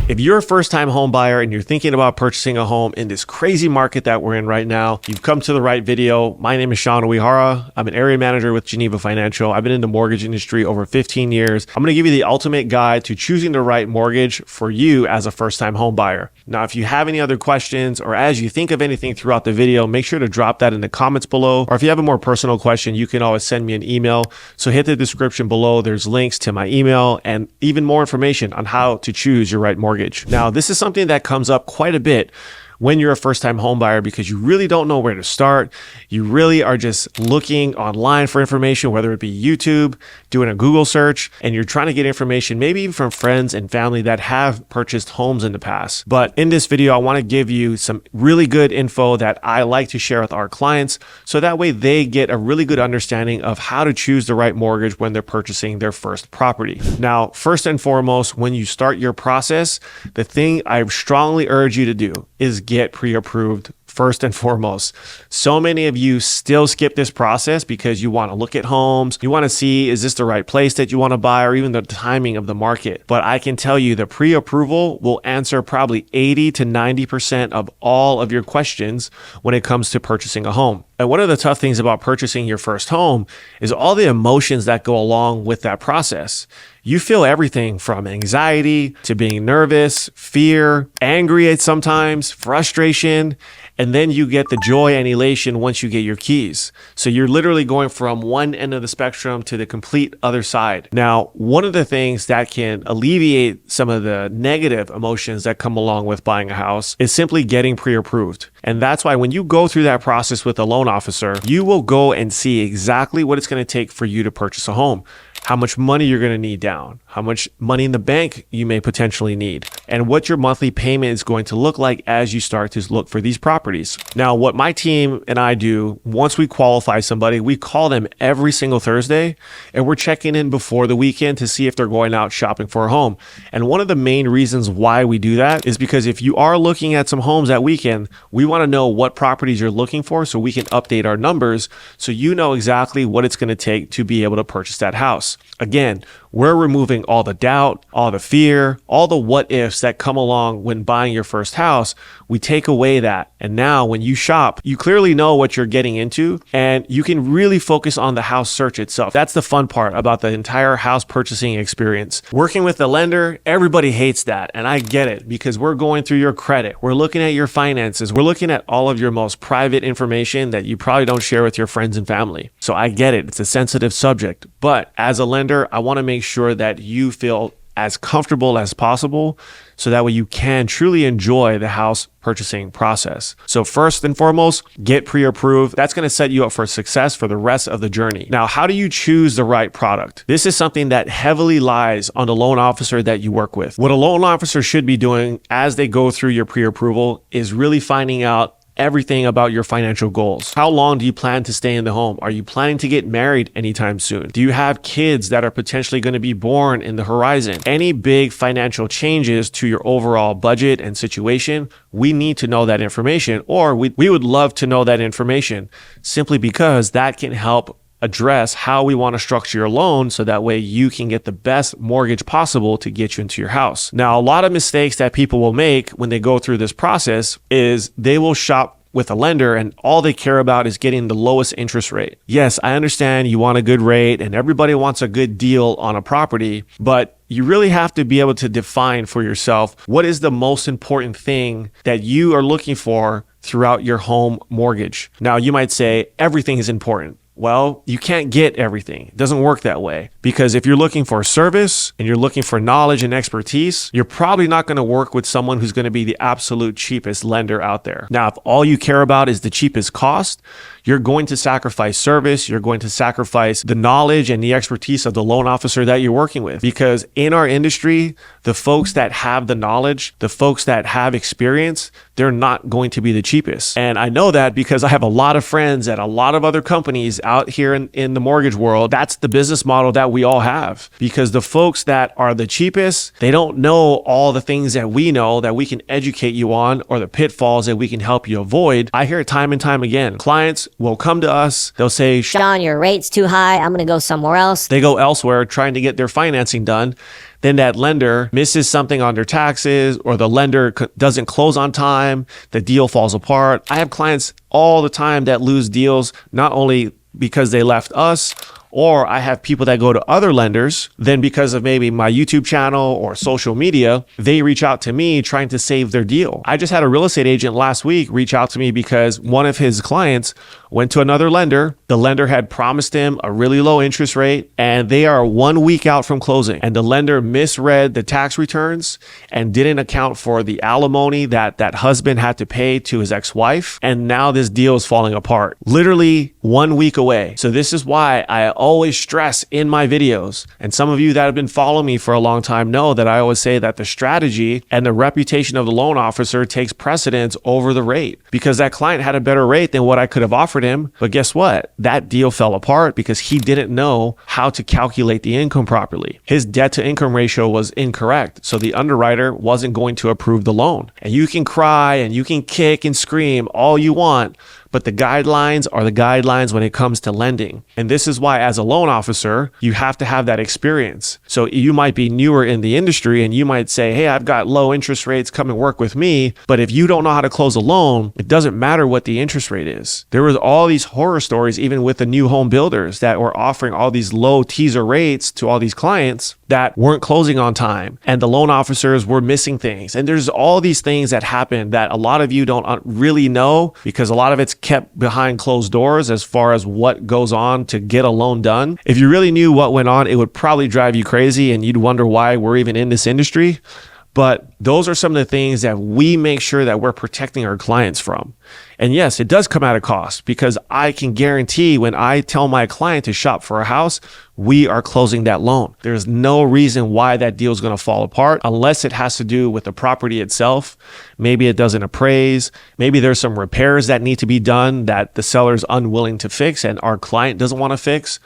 If you're a first-time home buyer and you're thinking about purchasing a home in this crazy market that we're in right now, you've come to the right video. My name is seanu Uyehara. I'm an area manager with Geneva Financial. I've been in the mortgage industry over 15 years. I'm going to give you the ultimate guide to choosing the right mortgage for you as a first-time home buyer. Now, if you have any other questions or as you think of anything throughout the video, make sure to drop that in the comments below. Or if you have a more personal question, you can always send me an email. So hit the description below. There's links to my email and even more information on how to choose your right mortgage. Now, this is something that comes up quite a bit when you're a first-time home buyer because you really don't know where to start. You really are just looking online for information, whether it be YouTube, doing a Google search, and you're trying to get information maybe even from friends and family that have purchased homes in the past. But in this video, I want to give you some really good info that I like to share with our clients so that way they get a really good understanding of how to choose the right mortgage when they're purchasing their first property. Now, first and foremost, when you start your process, the thing I strongly urge you to do is get pre-approved first and foremost. So many of you still skip this process because you want to look at homes. You want to see, is this the right place that you want to buy or even the timing of the market? But I can tell you the pre-approval will answer probably 80 to 90% of all of your questions when it comes to purchasing a home. And one of the tough things about purchasing your first home is all the emotions that go along with that process. You feel everything from anxiety to being nervous, fear, angry at sometimes, frustration, and then you get the joy and elation once you get your keys. So you're literally going from one end of the spectrum to the complete other side. Now, one of the things that can alleviate some of the negative emotions that come along with buying a house is simply getting pre-approved. And that's why when you go through that process with a loan officer, you will go and see exactly what it's going to take for you to purchase a home. How much money you're going to need down, how much money in the bank you may potentially need, and what your monthly payment is going to look like as you start to look for these properties. Now, what my team and I do, once we qualify somebody, we call them every single Thursday, and we're checking in before the weekend to see if they're going out shopping for a home. And one of the main reasons why we do that is because if you are looking at some homes that weekend, we want to know what properties you're looking for so we can update our numbers so you know exactly what it's going to take to be able to purchase that house. Again, we're removing all the doubt, all the fear, all the what ifs that come along when buying your first house. We take away that. And now when you shop, you clearly know what you're getting into and you can really focus on the house search itself. That's the fun part about the entire house purchasing experience. Working with the lender, everybody hates that. And I get it because we're going through your credit. We're looking at your finances. We're looking at all of your most private information that you probably don't share with your friends and family. So I get it. It's a sensitive subject. But as a lender, I want to make sure that you feel as comfortable as possible so that way you can truly enjoy the house purchasing process. So first and foremost, get pre-approved. That's going to set you up for success for the rest of the journey. Now, how do you choose the right product? This is something that heavily lies on the loan officer that you work with. What a loan officer should be doing as they go through your pre-approval is really finding out everything about your financial goals. How long do you plan to stay in the home? Are you planning to get married anytime soon? Do you have kids that are potentially going to be born in the horizon? Any big financial changes to your overall budget and situation, we need to know that information, or we would love to know that information simply because that can help address how we want to structure your loan so that way you can get the best mortgage possible to get you into your house. Now, a lot of mistakes that people will make when they go through this process is they will shop with a lender and all they care about is getting the lowest interest rate. Yes, I understand you want a good rate and everybody wants a good deal on a property, but you really have to be able to define for yourself what is the most important thing that you are looking for throughout your home mortgage. Now, you might say everything is important. Well, you can't get everything. It doesn't work that way because if you're looking for service and you're looking for knowledge and expertise, you're probably not going to work with someone who's going to be the absolute cheapest lender out there. Now, if all you care about is the cheapest cost, you're going to sacrifice service. You're going to sacrifice the knowledge and the expertise of the loan officer that you're working with because in our industry, the folks that have the knowledge, the folks that have experience, they're not going to be the cheapest. And I know that because I have a lot of friends at a lot of other companies out here in the mortgage world. That's the business model that we all have, because the folks that are the cheapest, they don't know all the things that we know that we can educate you on, or the pitfalls that we can help you avoid. I hear it time and time again. Clients will come to us, they'll say, Sean, your rate's too high, I'm gonna go somewhere else. They go elsewhere trying to get their financing done. Then that lender misses something on their taxes, or the lender doesn't close on time, the deal falls apart. I have clients all the time that lose deals, not only because they left us, or I have people that go to other lenders, then because of maybe my YouTube channel or social media, they reach out to me trying to save their deal. I just had a real estate agent last week reach out to me because one of his clients went to another lender. The lender had promised him a really low interest rate, and they are 1 week out from closing. And the lender misread the tax returns and didn't account for the alimony that that husband had to pay to his ex-wife. And now this deal is falling apart, literally 1 week away. So this is why I always stress in my videos, and some of you that have been following me for a long time know that I always say that the strategy and the reputation of the loan officer takes precedence over the rate, because that client had a better rate than what I could have offered him. But guess what? That deal fell apart because he didn't know how to calculate the income properly. His debt to income ratio was incorrect. So the underwriter wasn't going to approve the loan. And you can cry and you can kick and scream all you want, but the guidelines are the guidelines when it comes to lending. And this is why, as a loan officer, you have to have that experience. So you might be newer in the industry and you might say, hey, I've got low interest rates, come and work with me. But if you don't know how to close a loan, it doesn't matter what the interest rate is. There was all these horror stories, even with the new home builders, that were offering all these low teaser rates to all these clients that weren't closing on time, and the loan officers were missing things. And there's all these things that happen that a lot of you don't really know, because a lot of it's kept behind closed doors as far as what goes on to get a loan done. If you really knew what went on, it would probably drive you crazy and you'd wonder why we're even in this industry. But those are some of the things that we make sure that we're protecting our clients from. And yes, it does come at a cost, because I can guarantee when I tell my client to shop for a house, we are closing that loan. There's no reason why that deal is going to fall apart unless it has to do with the property itself. Maybe it doesn't appraise. Maybe there's some repairs that need to be done that the seller's unwilling to fix and our client doesn't want to fix.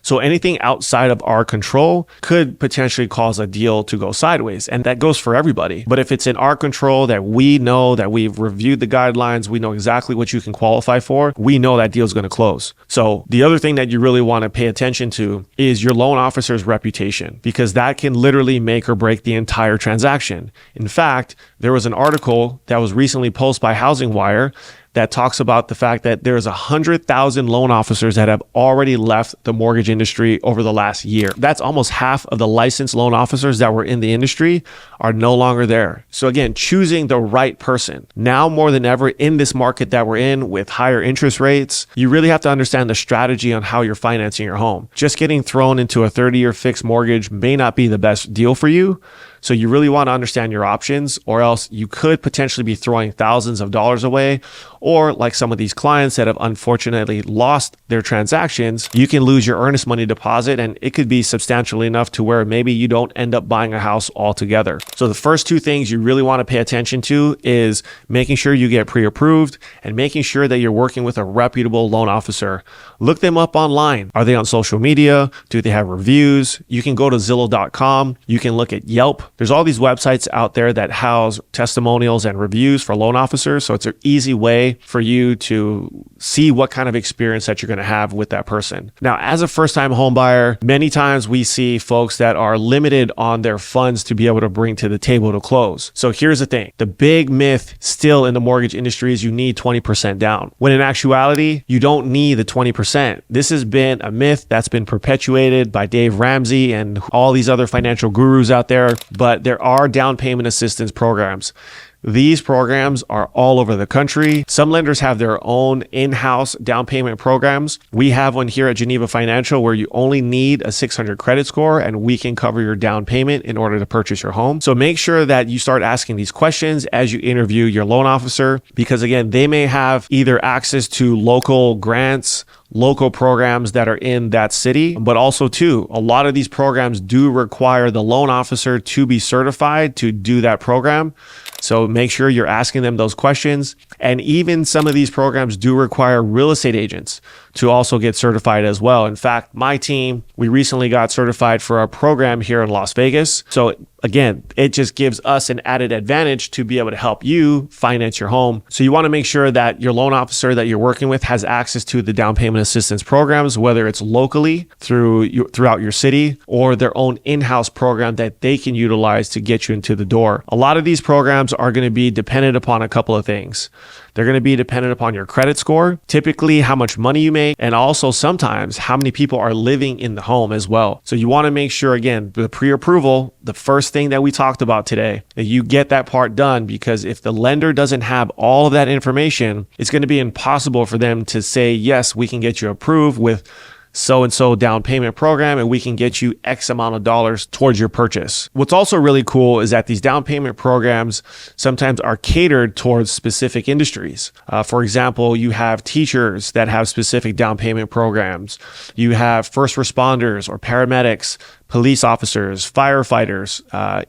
So anything outside of our control could potentially cause a deal to go sideways. And that goes for everybody. But if it's in our control, that we know that we've reviewed the guidelines, we know exactly what you can qualify for, we know that deal is going to close. So the other thing that you really want to pay attention to is your loan officer's reputation, because that can literally make or break the entire transaction. In fact, there was an article that was recently posted by Housing Wire that talks about the fact that there's 100,000 loan officers that have already left the mortgage industry over the last year. That's almost half of the licensed loan officers that were in the industry are no longer there. So again, choosing the right person. Now more than ever in this market that we're in with higher interest rates, you really have to understand the strategy on how you're financing your home. Just getting thrown into a 30-year fixed mortgage may not be the best deal for you. So you really want to understand your options, or else you could potentially be throwing thousands of dollars away. Or like some of these clients that have unfortunately lost their transactions, you can lose your earnest money deposit, and it could be substantial enough to where maybe you don't end up buying a house altogether. So the first two things you really want to pay attention to is making sure you get pre-approved and making sure that you're working with a reputable loan officer. Look them up online. Are they on social media? Do they have reviews? You can go to Zillow.com. You can look at Yelp. There's all these websites out there that house testimonials and reviews for loan officers. So it's an easy way for you to see what kind of experience that you're going to have with that person. Now, as a first-time home buyer, many times we see folks that are limited on their funds to be able to bring to the table to close. So here's the thing. The big myth still in the mortgage industry is you need 20% down, when in actuality, you don't need the 20%. This has been a myth that's been perpetuated by Dave Ramsey and all these other financial gurus out there. But there are down payment assistance programs. These programs are all over the country. Some lenders have their own in-house down payment programs. We have one here at Geneva Financial where you only need a 600 credit score and we can cover your down payment in order to purchase your home. So make sure that you start asking these questions as you interview your loan officer, because again, they may have either access to local grants, local programs that are in that city, but also too, a lot of these programs do require the loan officer to be certified to do that program. So make sure you're asking them those questions. And even some of these programs do require real estate agents to also get certified as well. In fact, my team, we recently got certified for our program here in Las Vegas. So again, it just gives us an added advantage to be able to help you finance your home. So you want to make sure that your loan officer that you're working with has access to the down payment assistance programs, whether it's locally throughout your city or their own in-house program that they can utilize to get you into the door. A lot of these programs are going to be dependent upon a couple of things. They're going to be dependent upon your credit score, typically how much money you make, and also sometimes how many people are living in the home as well. So you want to make sure, again, the pre-approval, the first thing that we talked about today, that you get that part done, because if the lender doesn't have all of that information, it's going to be impossible for them to say, yes, we can get you approved with so-and-so down payment program and we can get you X amount of dollars towards your purchase. What's also really cool is that these down payment programs sometimes are catered towards specific industries. For example, you have teachers that have specific down payment programs. You have first responders or paramedics, police officers, firefighters,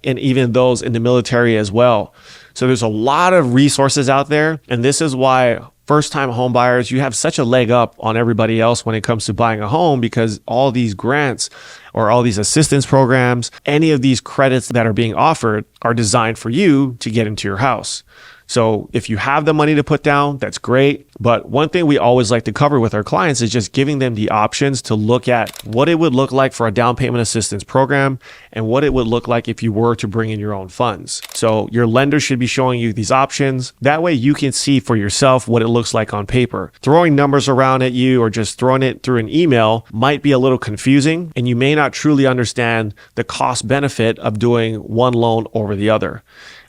and even those in the military as well. So there's a lot of resources out there. And this is why first-time home buyers, you have such a leg up on everybody else when it comes to buying a home, because all these grants or all these assistance programs, any of these credits that are being offered are designed for you to get into your house. So if you have the money to put down, that's great. But one thing we always like to cover with our clients is just giving them the options to look at what it would look like for a down payment assistance program and what it would look like if you were to bring in your own funds. So your lender should be showing you these options. That way you can see for yourself what it looks like on paper. Throwing numbers around at you or just throwing it through an email might be a little confusing, and you may not truly understand the cost benefit of doing one loan over the other.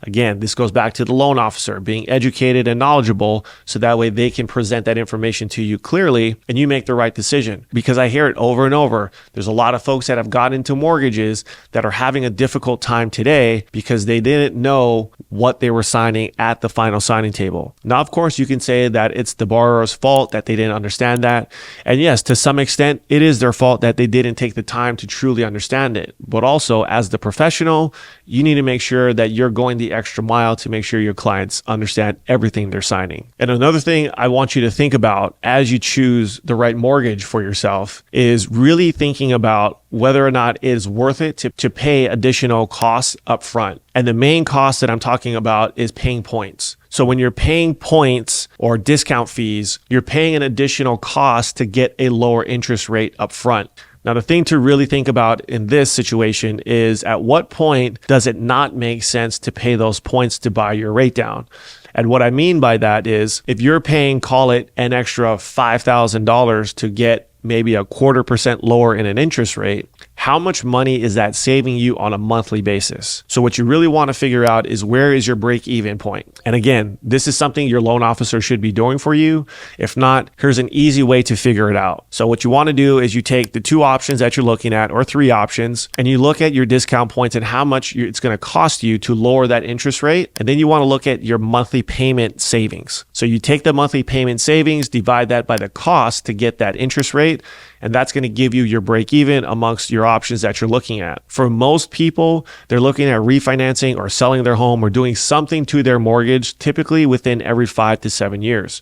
Again, this goes back to the loan officer being educated and knowledgeable, so that way they can present that information to you clearly and you make the right decision. Because I hear it over and over. There's a lot of folks that have got into mortgages that are having a difficult time today because they didn't know what they were signing at the final signing table. Now, of course, you can say that it's the borrower's fault that they didn't understand that. And yes, to some extent, it is their fault that they didn't take the time to truly understand it. But also, as the professional, you need to make sure that you're going the extra mile to make sure your clients understand everything they're signing. And another thing I want you to think about as you choose the right mortgage for yourself is really thinking about whether or not it is worth it to pay additional costs up front. And the main cost that I'm talking about is paying points. So when you're paying points or discount fees, you're paying an additional cost to get a lower interest rate up front. Now, the thing to really think about in this situation is at what point does it not make sense to pay those points to buy your rate down? And what I mean by that is if you're paying, call it an extra $5,000 to get maybe 0.25% lower in an interest rate, how much money is that saving you on a monthly basis? So what you really want to figure out is where is your break-even point? And again, this is something your loan officer should be doing for you. If not, here's an easy way to figure it out. So what you want to do is you take the two options that you're looking at, or three options, and you look at your discount points and how much it's going to cost you to lower that interest rate. And then you want to look at your monthly payment savings. So you take the monthly payment savings, divide that by the cost to get that interest rate, and that's going to give you your break even amongst your options that you're looking at. For most people, they're looking at refinancing or selling their home or doing something to their mortgage, typically within every 5 to 7 years.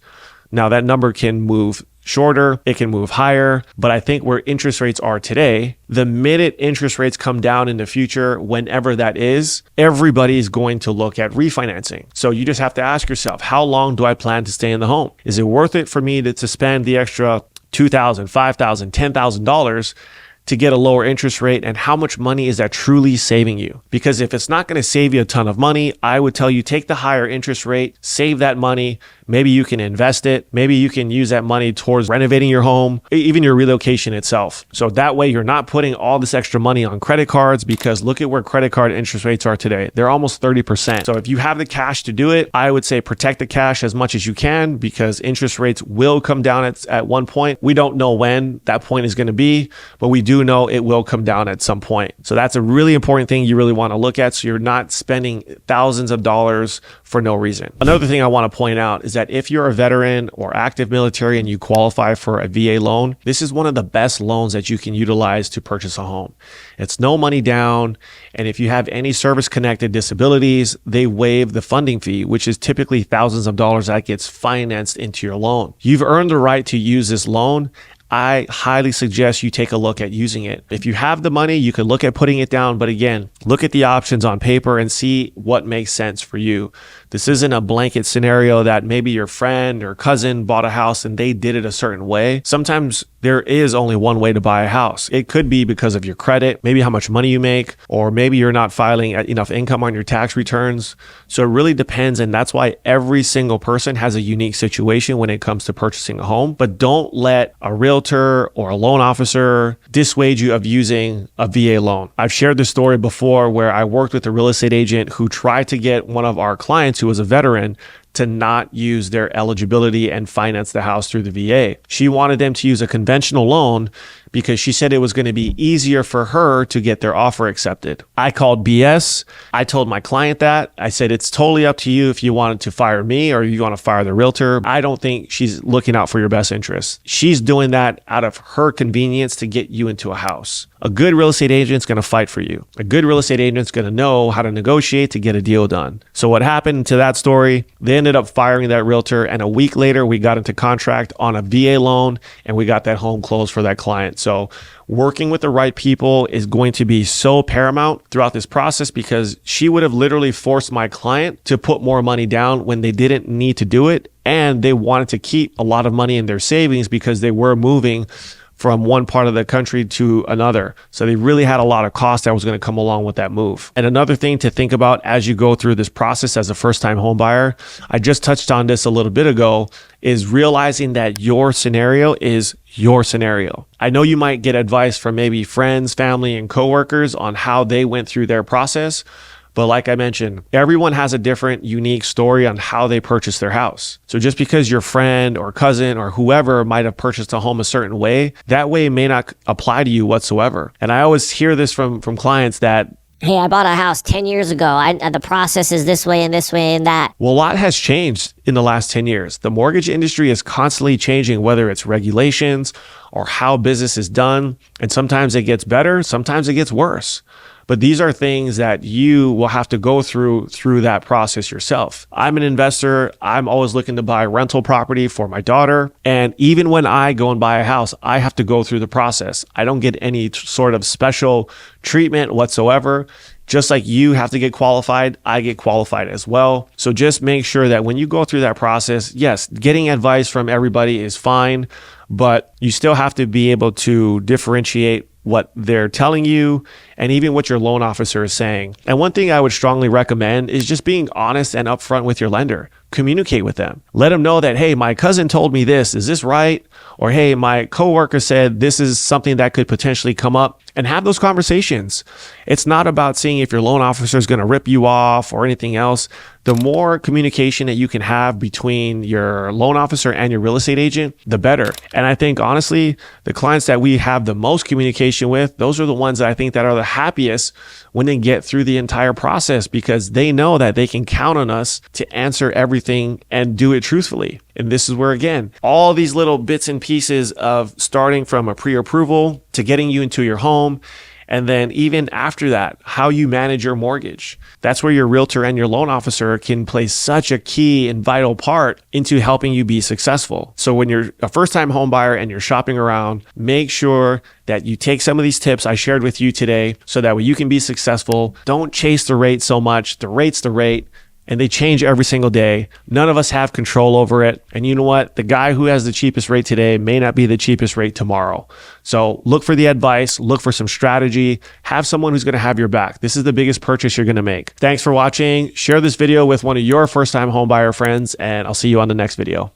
Now, that number can move shorter, it can move higher, but I think where interest rates are today, the minute interest rates come down in the future, whenever that is, everybody is going to look at refinancing. So you just have to ask yourself, how long do I plan to stay in the home? Is it worth it for me to spend the extra $2,000, $5,000, $10,000 to get a lower interest rate? And how much money is that truly saving you? Because if it's not going to save you a ton of money, I would tell you take the higher interest rate, save that money. Maybe you can invest it. Maybe you can use that money towards renovating your home, even your relocation itself. So that way you're not putting all this extra money on credit cards, because look at where credit card interest rates are today. They're almost 30%. So if you have the cash to do it, I would say protect the cash as much as you can, because interest rates will come down at one point. We don't know when that point is going to be, but we do know it will come down at some point. So that's a really important thing you really want to look at, so you're not spending thousands of dollars for no reason. Another thing I want to point out is is that if you're a veteran or active military and you qualify for a VA loan, this is one of the best loans that you can utilize to purchase a home. It's no money down. And if you have any service-connected disabilities, they waive the funding fee, which is typically thousands of dollars that gets financed into your loan. You've earned the right to use this loan. I highly suggest you take a look at using it. If you have the money, you could look at putting it down. But again, look at the options on paper and see what makes sense for you. This isn't a blanket scenario that maybe your friend or cousin bought a house and they did it a certain way. Sometimes there is only one way to buy a house. It could be because of your credit, maybe how much money you make, or maybe you're not filing enough income on your tax returns. So it really depends. And that's why every single person has a unique situation when it comes to purchasing a home. But don't let a realtor or a loan officer dissuade you of using a VA loan. I've shared this story before where I worked with a real estate agent who tried to get one of our clients who was a veteran to not use their eligibility and finance the house through the VA. She wanted them to use a conventional loan because she said it was going to be easier for her to get their offer accepted. I called BS. I told my client that. I said, it's totally up to you if you wanted to fire me or you want to fire the realtor. I don't think she's looking out for your best interests. She's doing that out of her convenience to get you into a house. A good real estate agent's going to fight for you. A good real estate agent's going to know how to negotiate to get a deal done. So what happened to that story? They ended up firing that realtor, and a week later, we got into contract on a VA loan, and we got that home closed for that client. So working with the right people is going to be so paramount throughout this process, because she would have literally forced my client to put more money down when they didn't need to do it. And they wanted to keep a lot of money in their savings because they were moving from one part of the country to another. So they really had a lot of cost that was going to come along with that move. And another thing to think about as you go through this process as a first-time home buyer, I just touched on this a little bit ago, is realizing that your scenario is your scenario. I know you might get advice from maybe friends, family, and coworkers on how they went through their process. But like I mentioned, everyone has a different, unique story on how they purchased their house. So just because your friend or cousin or whoever might have purchased a home a certain way, that way may not apply to you whatsoever. And I always hear this from clients that, hey, I bought a house 10 years ago. The process is this way and this way and that. well, a lot has changed in the last 10 years. The mortgage industry is constantly changing, whether it's regulations or how business is done. And sometimes it gets better, sometimes it gets worse. But these are things that you will have to go through that process yourself. I'm an investor. I'm always looking to buy rental property for my daughter. And even when I go and buy a house, I have to go through the process. I don't get any sort of special treatment whatsoever. Just like you have to get qualified, I get qualified as well. So just make sure that when you go through that process, yes, getting advice from everybody is fine, but you still have to be able to differentiate what they're telling you and even what your loan officer is saying. And one thing I would strongly recommend is just being honest and upfront with your lender. Communicate with them. Let them know that, hey, my cousin told me this. Is this right? Or, hey, my coworker said this is something that could potentially come up, and have those conversations. It's not about seeing if your loan officer is going to rip you off or anything else. The more communication that you can have between your loan officer and your real estate agent, the better. And I think, honestly, the clients that we have the most communication with, those are the ones that I think that are the happiest when they get through the entire process, because they know that they can count on us to answer everything and do it truthfully. And this is where, again, all these little bits and pieces of starting from a pre-approval to getting you into your home, and then even after that, how you manage your mortgage. That's where your realtor and your loan officer can play such a key and vital part into helping you be successful. So when you're a first-time home buyer and you're shopping around, make sure that you take some of these tips I shared with you today so that way you can be successful. Don't chase the rate so much. The rate's the rate. And they change every single day. None of us have control over it. And you know what? The guy who has the cheapest rate today may not be the cheapest rate tomorrow. So look for the advice, look for some strategy, have someone who's going to have your back. This is the biggest purchase you're going to make. Thanks for watching. Share this video with one of your first-time homebuyer friends, and I'll see you on the next video.